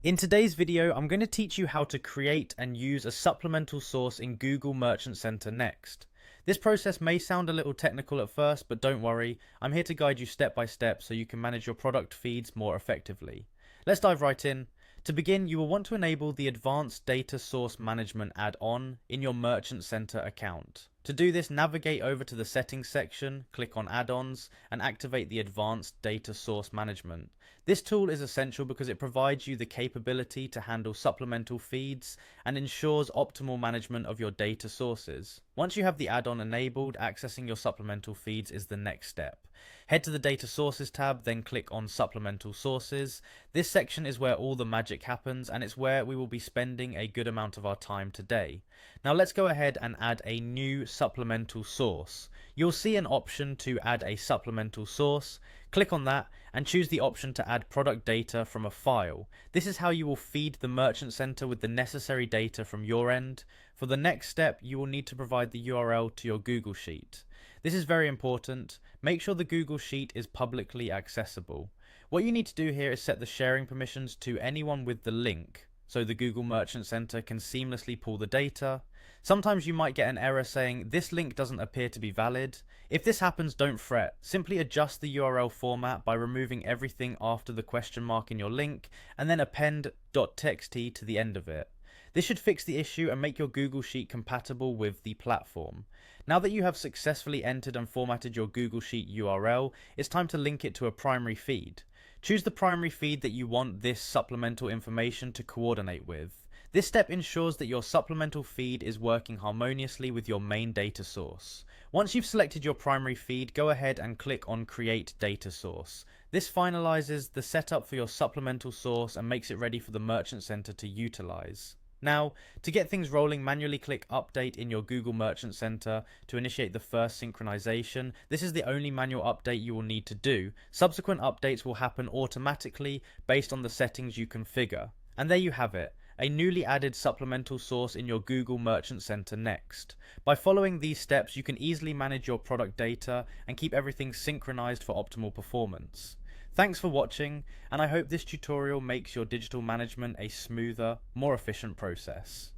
In today's video, I'm going to teach you how to create and use a supplemental source in Google Merchant Center next. This process may sound a little technical at first, but don't worry, I'm here to guide you step by step so you can manage your product feeds more effectively. Let's dive right in. To begin, you will want to enable the Advanced Data Source Management add-on in your Merchant Center account. To do this, navigate over to the Settings section, click on Add-ons, and activate the Advanced Data Source Management. This tool is essential because it provides you the capability to handle supplemental feeds and ensures optimal management of your data sources. Once you have the add-on enabled, accessing your supplemental feeds is the next step. Head to the Data Sources tab, then click on Supplemental Sources. This section is where all the magic happens, and it's where we will be spending a good amount of our time today. Now let's go ahead and add a new supplemental source. You'll see an option to add a supplemental source. Click on that and choose the option to add product data from a file. This is how you will feed the Merchant Center with the necessary data from your end. For the next step, you will need to provide the URL to your Google Sheet. This is very important. Make sure the Google Sheet is publicly accessible. What you need to do here is set the sharing permissions to anyone with the link, so the Google Merchant Center can seamlessly pull the data. Sometimes you might get an error saying this link doesn't appear to be valid. If this happens, don't fret. Simply adjust the URL format by removing everything after the question mark in your link and then append .txt to the end of it. This should fix the issue and make your Google Sheet compatible with the platform. Now that you have successfully entered and formatted your Google Sheet URL, it's time to link it to a primary feed. Choose the primary feed that you want this supplemental information to coordinate with. This step ensures that your supplemental feed is working harmoniously with your main data source. Once you've selected your primary feed, go ahead and click on Create Data Source. This finalizes the setup for your supplemental source and makes it ready for the Merchant Center to utilize. Now, to get things rolling, manually click Update in your Google Merchant Center to initiate the first synchronization. This is the only manual update you will need to do. Subsequent updates will happen automatically based on the settings you configure. And there you have it, a newly added supplemental source in your Google Merchant Center next. By following these steps, you can easily manage your product data and keep everything synchronized for optimal performance. Thanks for watching, and I hope this tutorial makes your digital management a smoother, more efficient process.